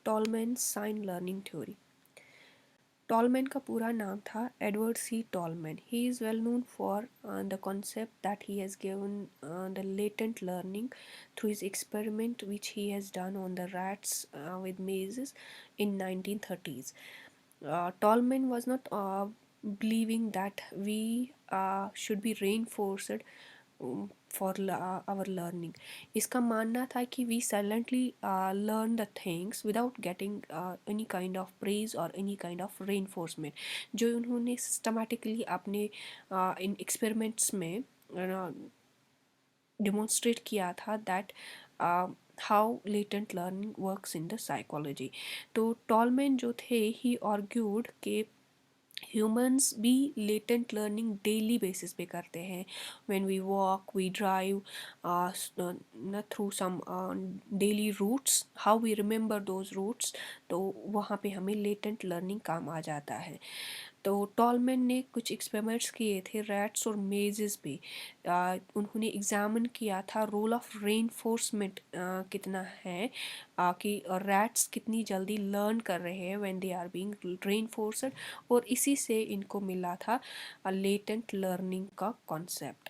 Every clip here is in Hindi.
Tall man sign learning theory. Tolman का पूरा नाम था Edward C Tolman. He is well known for the concept that he has given the latent learning through his experiment which he has done on the rats with mazes in 1930s. Tolman was not believing that we should be reinforced for our learning. इसका मानना था कि we silently learn the things without getting any kind of praise और एनी काइंड ऑफ रेनफोर्समेंट. जो उन्होंने सिस्टमेटिकली अपने इन एक्सपेरिमेंट्स में डेमोन्स्ट्रेट किया था that how latent learning works in the psychology. तो टॉलमैन जो थे ही आर्ग्यूड के ह्यूमंस भी लेटेंट लर्निंग डेली बेसिस पे करते हैं. When we walk, we drive through some daily routes, how we remember those routes, तो वहाँ पे हमें लेटेंट लर्निंग काम आ जाता है. तो टॉलमैन ने कुछ एक्सपेरिमेंट्स किए थे रैट्स और मेजेस पे. उन्होंने एग्जामिन किया था रोल ऑफ रेनफोर्समेंट कितना है, कि रैट्स कितनी जल्दी लर्न कर रहे हैं when they are being reinforced, और इसी से इनको मिला था लेटेंट लर्निंग का कॉन्सेप्ट.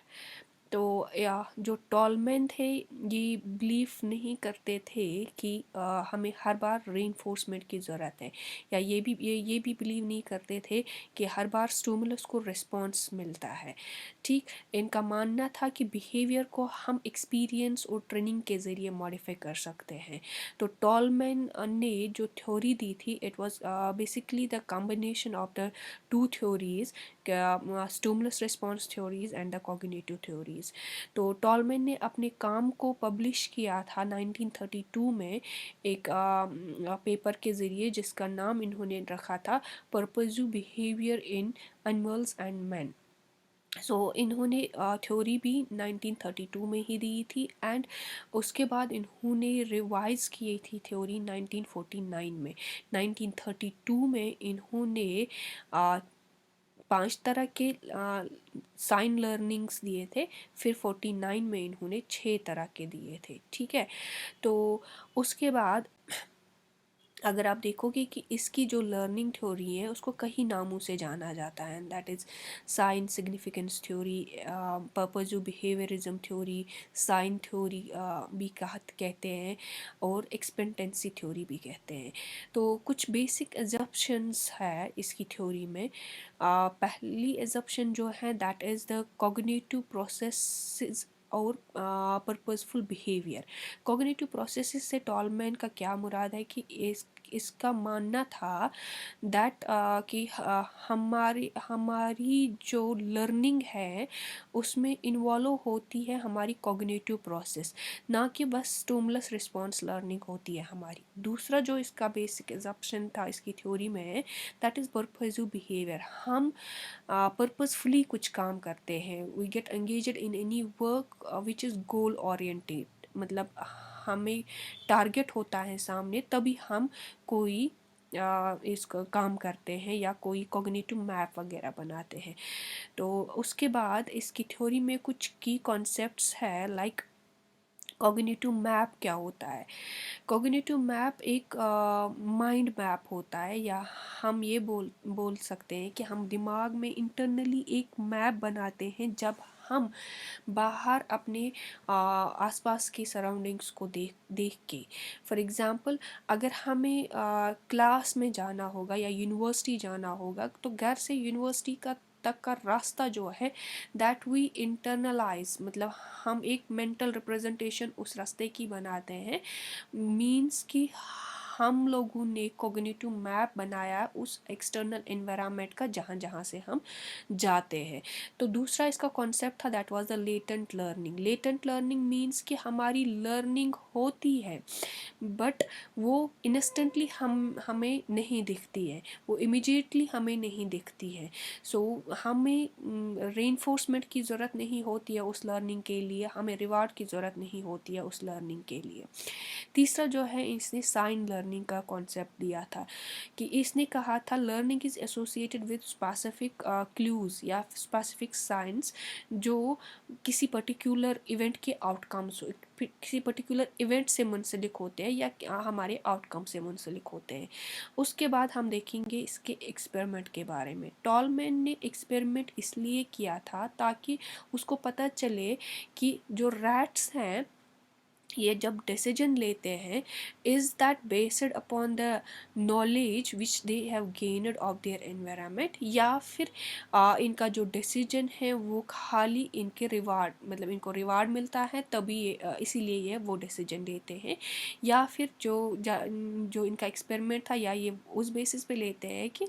तो या जो टॉलमैन थे ये बिलीव नहीं करते थे कि हमें हर बार रेनफोर्समेंट की ज़रूरत है, या ये भी बिलीव नहीं करते थे कि हर बार स्टिमुलस को रिस्पॉन्स मिलता है. ठीक, इनका मानना था कि बिहेवियर को हम एक्सपीरियंस और ट्रेनिंग के ज़रिए मॉडिफाई कर सकते हैं. तो टॉलमैन ने जो थ्योरी दी थी it was basically the combination of the two theories, stimulus response theories and the cognitive theories. तो टॉलमैन ने अपने काम को पब्लिश किया था 1932 में एक पेपर के ज़रिए जिसका नाम इन्होंने रखा था purposive behaviour in animals and man. So इन्होंने थ्योरी भी 1932 में ही दी थी एंड उसके बाद इन्होंने रिवाइज की थी थ्योरी 1949 में. 1932 में इन्होंने 5 तरह के साइन लर्निंग्स दिए थे, फिर 49 में इन्होंने 6 तरह के दिए थे. ठीक है, तो उसके बाद अगर आप देखोगे कि इसकी जो लर्निंग थ्योरी है उसको कई नामों से जाना जाता है. That is sign significance theory, purposive behaviourism theory, sign theory भी कहते हैं, और एक्सपेक्टेंसी थ्योरी भी कहते हैं. तो कुछ बेसिक एजम्पशंस है इसकी थ्योरी में. पहली एजम्पशन जो है that is the cognitive process और पर्पसफुल बिहेवियर. कॉग्निटिव प्रोसेस से टॉलमैन का क्या मुराद है कि इसका मानना था दैट कि हमारी जो लर्निंग है उसमें इन्वॉल्व होती है हमारी कॉग्निटिव प्रोसेस, ना कि बस स्टिमुलस रिस्पॉन्स लर्निंग होती है हमारी. दूसरा जो इसका बेसिक एजम्पशन था इसकी थ्योरी में दैट इज़ पर्पसिव बिहेवियर. हम पर्पसफुली कुछ काम करते हैं, we get engaged in any work which is goal oriented. मतलब हमें टारगेट होता है सामने तभी हम कोई इसका काम करते हैं या कोई कॉग्निटिव मैप वगैरह बनाते हैं. तो उसके बाद इसकी थ्योरी में कुछ की कॉन्सेप्ट्स है लाइक कॉग्निटिव मैप क्या होता है. कॉग्निटिव मैप एक माइंड मैप होता है, या हम ये बोल सकते हैं कि हम दिमाग में इंटरनली एक मैप बनाते हैं जब हम बाहर अपने आसपास की सराउंडिंग्स को देख के. फॉर एग्ज़ाम्पल अगर हमें क्लास में जाना होगा या यूनिवर्सिटी जाना होगा तो घर से यूनिवर्सिटी तक का रास्ता जो है दैट वी इंटरनलाइज, मतलब हम एक मेंटल रिप्रेजेंटेशन उस रास्ते की बनाते हैं. मीन्स कि हम लोगों ने कॉग्निटिव मैप बनाया उस एक्सटर्नल एनवायरनमेंट का जहाँ जहाँ से हम जाते हैं. तो दूसरा इसका कॉन्सेप्ट था that was the latent learning. Latent learning means कि हमारी लर्निंग होती है बट वो इंस्टेंटली हमें नहीं दिखती है, वो इमीडिएटली हमें नहीं दिखती है. सो हमें रेनफोर्समेंट की ज़रूरत नहीं होती है उस लर्निंग के लिए, हमें रिवार्ड की ज़रूरत नहीं होती है उस लर्निंग के लिए. तीसरा जो है इसने साइन लर्निंग लर्निंग का कॉन्सेप्ट दिया था कि इसने कहा था learning is associated with specific clues या स्पेसिफिक साइंस जो किसी पर्टिकुलर इवेंट के आउटकम्स किसी पर्टिकुलर इवेंट से मुंसलिक होते हैं या हमारे आउटकम से मुंसलिक होते हैं। उसके बाद हम देखेंगे इसके एक्सपेरिमेंट के बारे में। टॉलमैन ने एक्सपेरिमेंट इसलिए किया था ताकि उसको पता चले कि जो रैट्स हैं ये जब डिसीजन लेते हैं is that based upon the knowledge which they have gained of their environment, या फिर इनका जो डिसीजन है वो खाली इनके रिवार्ड मतलब इनको रिवार्ड मिलता है तभी इसीलिए ये वो डिसीजन लेते हैं, या फिर जो इनका एक्सपेरिमेंट था या ये उस बेसिस पे लेते हैं कि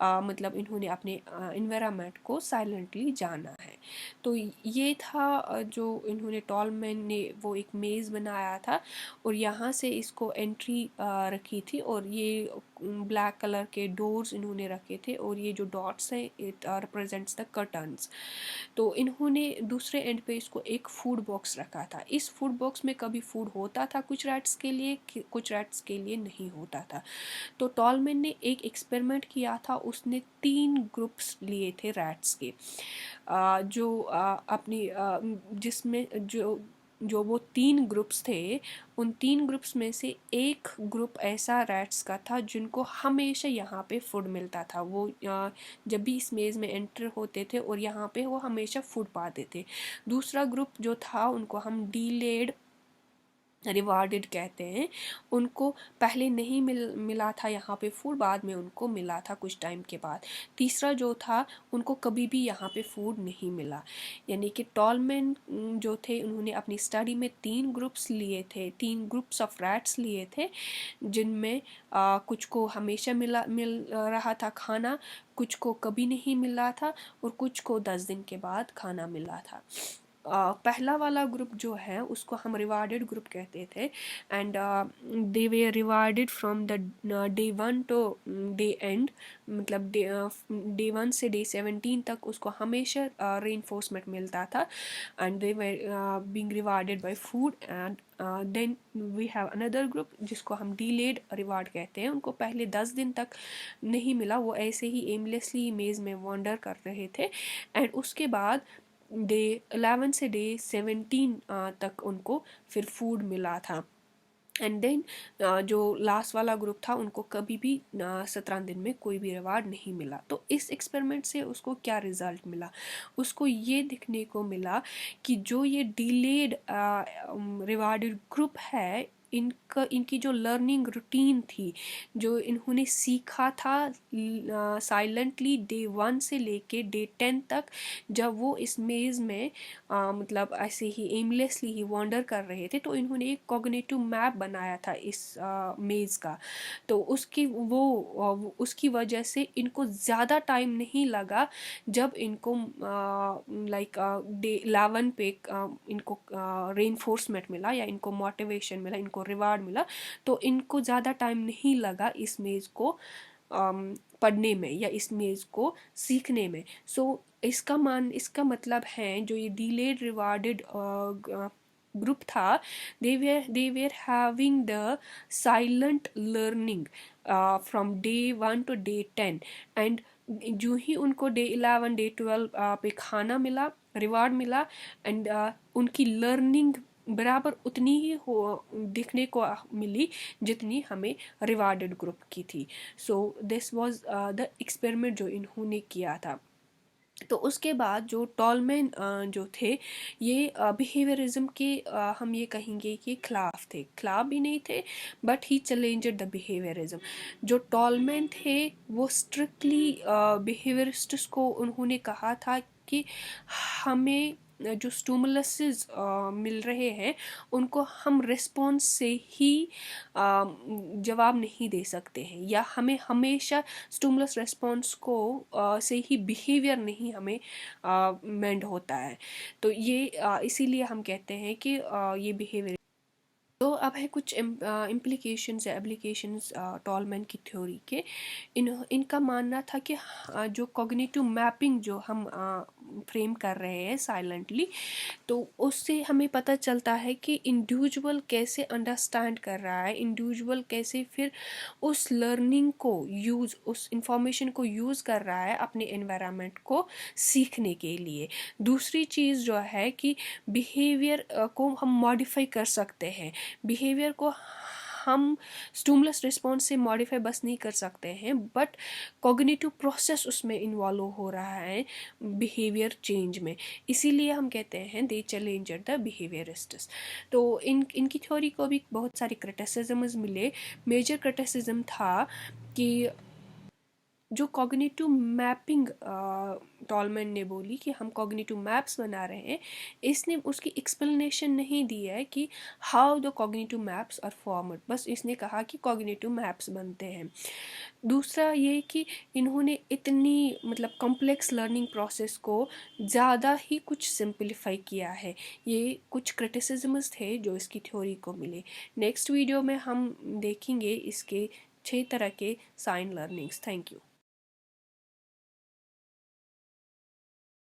मतलब इन्होंने अपने इन्वायरमेंट को साइलेंटली जाना है। तो ये था जो इन्होंने टॉलमैन ने वो एक मेज़ बनाया था और यहाँ से इसको एंट्री रखी थी और ये ब्लैक कलर के डोर्स इन्होंने रखे थे और ये जो डॉट्स हैं इट रिप्रेजेंट्स द कर्टन्स। तो इन्होंने दूसरे एंड पे इसको एक फूड बॉक्स रखा था। इस फूड बॉक्स में कभी फूड होता था कुछ रैट्स के लिए, कुछ रैट्स के लिए नहीं होता था। तो टॉलमैन ने एक एक्सपेरिमेंट किया था, उसने 3 ग्रुप्स लिए थे रैट्स के जो अपनी जिसमें जो वो 3 ग्रुप्स थे, उन 3 ग्रुप्स में से एक ग्रुप ऐसा रैट्स का था जिनको हमेशा यहाँ पे फूड मिलता था। वो जब भी इस मेज़ में एंटर होते थे और यहाँ पे वो हमेशा फूड पाते थे। दूसरा ग्रुप जो था उनको हम डीलेड रिवार्डेड कहते हैं, उनको पहले नहीं मिला था यहाँ पे फूड, बाद में उनको मिला था कुछ टाइम के बाद। तीसरा जो था उनको कभी भी यहाँ पे फूड नहीं मिला। यानी कि टॉलमैन जो थे उन्होंने अपनी स्टडी में 3 ग्रुप्स लिए थे, 3 ग्रुप्स ऑफ रैट्स लिए थे जिनमें कुछ को हमेशा मिल रहा था खाना, कुछ को कभी नहीं मिला था और कुछ को 10 दिन के बाद खाना मिला था। पहला वाला ग्रुप जो है उसको हम रिवार्डेड ग्रुप कहते थे and they were rewarded from the day 1 to day end, मतलब डे 1 से डे 17 तक उसको हमेशा रेनफोर्समेंट मिलता था and they were being rewarded by food and then we have another group जिसको हम डीलेड रिवार्ड कहते हैं। उनको पहले 10 दिन तक नहीं मिला, वो ऐसे ही एमलेसली मेज़ में वॉन्डर कर रहे थे एंड उसके बाद डे 11 से डे 17 तक उनको फिर फूड मिला था एंड देन जो लास्ट वाला ग्रुप था उनको कभी भी 17 दिन में कोई भी रिवार्ड नहीं मिला। तो इस एक्सपेरिमेंट से उसको क्या रिजल्ट मिला, उसको ये दिखने को मिला कि जो ये डिलेड रिवार्डेड ग्रुप है इनकी जो लर्निंग रूटीन थी, जो इन्होंने सीखा था साइलेंटली डे 1 से लेके डे 10 तक, जब वो इस मेज़ में मतलब ऐसे ही एमलेसली ही वॉन्डर कर रहे थे, तो इन्होंने एक कॉग्निटिव मैप बनाया था इस मेज़ का। तो उसकी वजह से इनको ज़्यादा टाइम नहीं लगा जब इनको लाइक डे 11 पे इनको रेनफोर्समेंट मिला या इनको मोटिवेशन मिला, इनको रिवार्ड मिला, तो इनको ज़्यादा टाइम नहीं लगा इस मेज़ को पढ़ने में या इस मेज़ को सीखने में। सो इसका मतलब है जो ये डिलेड रिवार्डेड ग्रुप था, they were having the silent learning from day 1 to day 10 and जो ही उनको डे 11 डे 12 पे खाना मिला, रिवार्ड मिला एंड उनकी लर्निंग बराबर उतनी ही दिखने को मिली जितनी हमें रिवार्डेड ग्रुप की थी। So this was the experiment जो इन्होंने किया था। तो उसके बाद जो टॉलमैन जो थे ये बिहेवियरिज्म के हम ये कहेंगे कि खिलाफ भी नहीं थे, but he challenged the behaviourism. जो टॉलमैन थे वो स्ट्रिक्टली बिहेवियरिस्ट्स को उन्होंने कहा था कि हमें जो स्टिमुलसेस मिल रहे हैं उनको हम रिस्पॉन्स से ही जवाब नहीं दे सकते हैं, या हमें हमेशा स्टिमुलस रिस्पॉन्स को से ही बिहेवियर नहीं हमें मेंड होता है। तो ये इसीलिए हम कहते हैं कि ये बिहेवियर। तो अब है कुछ इम्प्लीकेशंस या एप्लीकेशंस टॉलमैन की थ्योरी के। इनका मानना था कि जो कॉग्निटिव मैपिंग जो हम फ्रेम कर रहे हैं साइलेंटली, तो उससे हमें पता चलता है कि इंडिविजुअल कैसे अंडरस्टैंड कर रहा है, इंडिविजुअल कैसे फिर उस लर्निंग को उस इंफॉर्मेशन को यूज़ कर रहा है अपने एनवायरनमेंट को सीखने के लिए। दूसरी चीज़ जो है कि बिहेवियर को हम मॉडिफाई कर सकते हैं। बिहेवियर को हम स्टिमुलस रिस्पॉन्स से मॉडिफाई बस नहीं कर सकते हैं, बट कॉग्निटिव प्रोसेस उसमें इन्वॉल्व हो रहा है बिहेवियर चेंज में। इसीलिए हम कहते हैं दे चैलेंजर द बिहेवियरिस्ट्स। तो इनकी थ्योरी को भी बहुत सारे क्रिटिसिज्म्स मिले। मेजर क्रिटिसिज्म था कि जो कॉग्निटिव मैपिंग टॉलमैन ने बोली कि हम कॉग्निटिव मैप्स बना रहे हैं, इसने उसकी एक्सप्लेनेशन नहीं दी है कि how the cognitive maps are formed, बस इसने कहा कि कॉग्निटिव मैप्स बनते हैं। दूसरा ये कि इन्होंने इतनी मतलब कॉम्प्लेक्स लर्निंग प्रोसेस को ज़्यादा ही कुछ सिंपलीफाई किया है। ये कुछ क्रिटिसिज्म्स थे जो इसकी थ्योरी को मिले। नेक्स्ट वीडियो में हम देखेंगे इसके 6 तरह के साइन लर्निंग्स। Thank you.